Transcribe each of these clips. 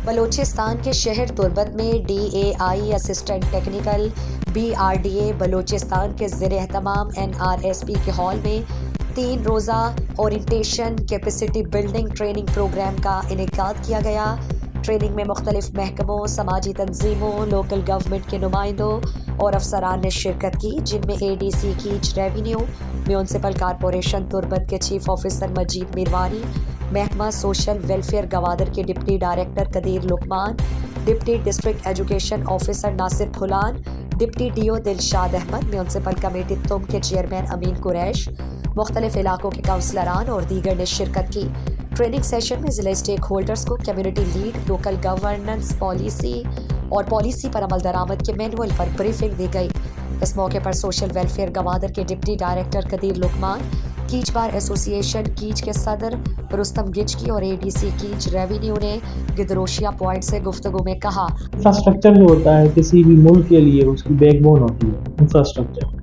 بلوچستان کے شہر تربت میں DAI assistant technical BRDA Balochistan کے زیر اہتمام NRSP کے ہال میں 3 روزہ orientation capacity building training programme کا انعقاد کیا گیا۔ ٹریننگ میں مختلف محکموں، سماجی تنظیموں، لوکل گورنمنٹ کے نمائندوں اور افسران نے شرکت کی، جن میں ADC catch revenue, municipal corporation تربت کے چیف آفیسر مجید میروانی، محکمہ سوشل ویلفیئر گوادر کے deputy director Qadeer Luqman, deputy district education officer Nasir Phulan, deputy DO Dilshad Ahmed, municipal committee Tump کے چیئرمین امین قریش، مختلف علاقوں کے کونسلران اور دیگر نے شرکت کی۔ ٹریننگ سیشن میں ضلع اسٹیک ہولڈرز کو community lead, local governance policy اور پالیسی پر عمل درآمد کے مینول پر بریفنگ دی گئی۔ اس موقع پر سوشل ویلفیئر گوادر کے ڈپٹی ڈائریکٹر قدیر لقمان، کیچ بار ایسوسی ایشن کیچ کے صدر رستم گچکی اور ADC کیچ ریونیو نے گدروشیا پوائنٹ سے گفتگو میں کہا، انفراسٹرکچر جو ہوتا ہے کسی بھی ملک کے لیے اس کی بیک بون ہوتی ہے انفراسٹرکچر۔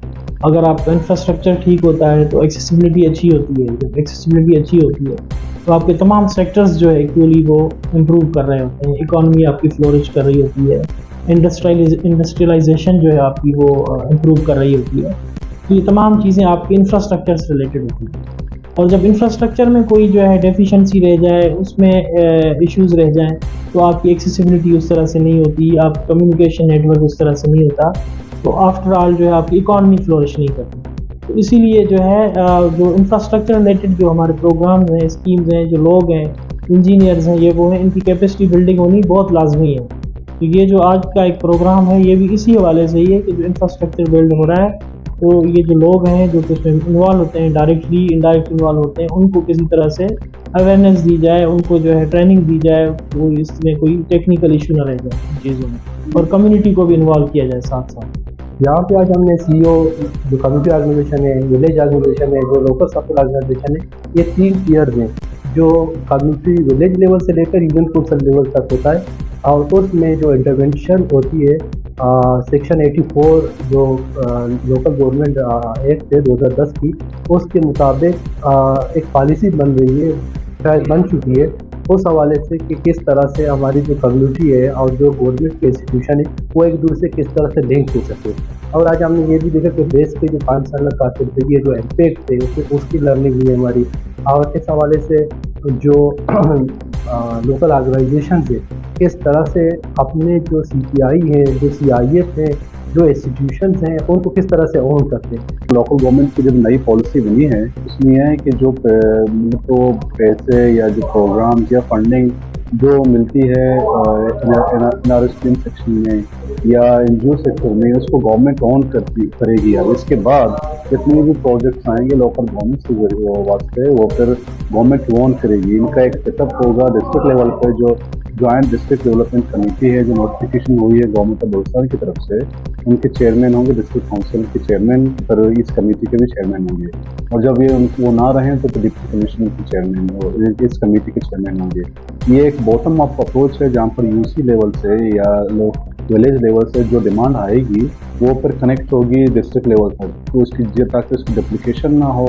اگر آپ کا انفراسٹرکچر ٹھیک ہوتا ہے تو ایکسیسیبلٹی اچھی ہوتی ہے، جب ایکسیسیبلٹی اچھی ہوتی ہے تو آپ کے تمام سیکٹرز جو ہے ایکچولی وہ امپروو کر رہے ہوتے ہیں، اکانومی آپ کی فلورش کر رہی ہوتی ہے، انڈسٹریلائزیشن جو ہے آپ کی وہ امپروو کر رہی ہوتی ہے۔ تو یہ تمام چیزیں آپ کے انفراسٹرکچر سے ریلیٹڈ ہوتی ہیں، اور جب انفراسٹرکچر میں کوئی جو ہے ڈیفیشنسی رہ جائے، اس میں ایشوز رہ جائیں تو آپ کی ایکسیسیبلٹی اس طرح سے نہیں ہوتی، آپ کمیونیکیشن نیٹ ورک اس طرح سے نہیں ہوتا، تو آفٹر آل جو ہے آپ کی اکانومی فلورش نہیں کرتی۔ تو اسی لیے جو ہے جو انفراسٹرکچر ریلیٹڈ جو ہمارے پروگرامز ہیں، اسکیمز ہیں، جو لوگ ہیں، انجینئرز ہیں، یہ وہ ہیں، ان کی کیپیسٹی بلڈنگ ہونی بہت لازمی ہے۔ تو یہ جو آج کا ایک پروگرام ہے یہ بھی اسی حوالے سے ہی ہے کہ جو انفراسٹرکچر بلڈ ہو رہا ہے تو یہ جو لوگ ہیں جو اس میں انوالو ہوتے ہیں، ڈائریکٹلی انڈائریکٹ انوالو ہوتے ہیں، ان کو کسی طرح سے اویئرنیس دی جائے، ان کو جو ہے ٹریننگ دی جائے، وہ اس میں کوئی ٹیکنیکل ایشو نہ رہ جائے ان چیزوں میں، اور کمیونٹی کو بھی انوالو کیا جائے ساتھ ساتھ۔ یہاں پہ آج ہم نے CEO جو کمیونٹی آرگنائزیشن ہے، ولیج آرگنائزیشن ہے، جو لوکل سرکل آرگنائزیشن ہے، یہ 3 ٹیئرز ہیں جو کمیونٹی ولیج لیول سے لے کر ایون کونسل لیول تک ہوتا ہے، اور اس میں جو انٹرونشن ہوتی ہے سیکشن 84 جو لوکل گورنمنٹ ایکٹ ہے 2010 کی، اس کے مطابق ایک پالیسی بن رہی ہے، بن چکی ہے اس حوالے سے کہ کس طرح سے ہماری جو کمیونٹی ہے اور جو گورنمنٹ کے انسٹیٹیوشن ہے وہ ایک دوسرے سے کس طرح سے لنک ہو سکے۔ اور آج ہم نے یہ بھی دیکھا کہ بیس پہ جو 5 سال کارکردگی ہے، جو امپیکٹ ہے اس کی لرننگ ہوئی ہے ہماری، اور اس حوالے سے جو لوکل آرگنائزیشنز ہے کس طرح سے اپنے جو CPI ہے، جو CIF ہے، جو انسٹیٹیوشنز ہیں، ان کو کس طرح سے اون کرتے ہیں۔ لوکل گورنمنٹ کی جب نئی پالیسی بنی ہے اس میں یہ ہے کہ جو پیسے یا جو پروگرامز یا فنڈنگ جو ملتی ہے NRSP سیکشن میں یا NGO سیکٹر میں، اس کو گورنمنٹ اون کرے گی۔ اب اس کے بعد جتنے بھی پروجیکٹس آئیں گے لوکل گورنمنٹ کے ذریعے واسطے، وہ پھر گورنمنٹ اون کرے گی۔ ان کا ایک سیٹ اپ ہوگا ڈسٹرکٹ لیول پہ، جو جوائنٹ ڈسٹرکٹ ڈیولپمنٹ کمیٹی ہے جو نوٹیفیکیشن ہوئی ہے گورنمنٹ آف بلوچستان کی طرف سے، ان کے چیئرمین ہوں گے، ڈسٹرکٹ کونسل کے چیئرمین، پھر اس کمیٹی کے بھی چیئرمین ہوں گے، اور جب یہ وہ نہ رہیں تو ڈپٹی کمشنر کے چیئرمین اس کمیٹی کے چیئرمین ہوں گے۔ یہ ایک باٹم اپ اپروچ ہے جہاں پر UC لیول سے یا ولیج لیول سے جو ڈیمانڈ آئے گی وہ پھر کنیکٹ ہوگی ڈسٹرکٹ لیول تک، تو اس کی تاکہ اس کی ڈپلیکیشن نہ ہو،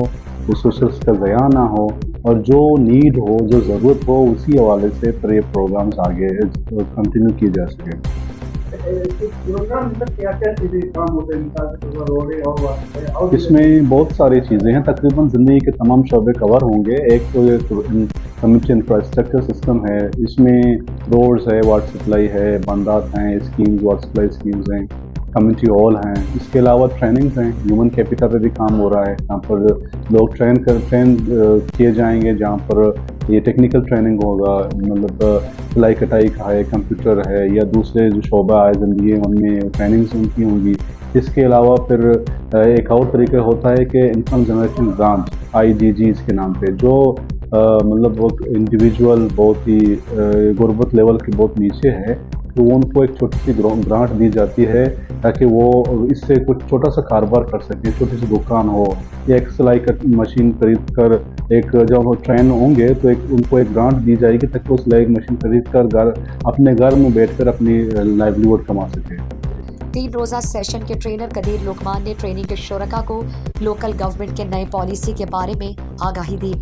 ریسورسز کا ضیاع نہ ہو، اور جو نیڈ ہو، جو ضرورت ہو، اسی حوالے سے پھر یہ پروگرامز آگے کنٹینیو کیے جا سکے۔ اس میں بہت ساری چیزیں ہیں، تقریباً زندگی کے تمام شعبے کور ہوں گے۔ ایک تو کمیونٹی انفراسٹرکچر سسٹم ہے، اس میں روڈز ہے، واٹر سپلائی ہے، بندات ہیں، اسکیمز، واٹر سپلائی اسکیمز ہیں، کمیونٹی ہال ہیں۔ اس کے علاوہ ٹریننگز ہیں، ہیومن کیپٹل پہ بھی کام ہو رہا ہے، جہاں پر لوگ ٹرین کیے جائیں گے، جہاں پر یہ ٹیکنیکل ٹریننگ ہوگا، مطلب سلائی کٹائی کا ہے، کمپیوٹر ہے، یا دوسرے جو شعبہ آئے زندگی ان میں ٹریننگز ان کی ہوں گی۔ اس کے علاوہ پھر ایک اور طریقہ ہوتا ہے کہ انکم جنریشن گرانٹ IDGs کے نام پہ، جو مطلب وہ انڈیویجول بہت ہی غربت لیول کے بہت نیچے ہے، تو ان کو ایک چھوٹی سی گرانٹ دی جاتی ہے تاکہ وہ اس سے کچھ چھوٹا سا کاروبار کر سکیں، چھوٹی سی دکان ہو، یا ایک سلائی مشین خرید کر، ایک جب وہ ٹرین ہوں گے تو ان کو ایک گرانٹ دی جائے گی تاکہ وہ سلائی مشین خرید کر اپنے گھر میں بیٹھ کر اپنی لائیولیہوڈ کما سکے۔ 3 روزہ سیشن کے ٹرینر قدیر لقمان نے ٹریننگ کے شرکاء کو لوکل گورنمنٹ کے نئے پالیسی کے بارے میں آگاہی دی۔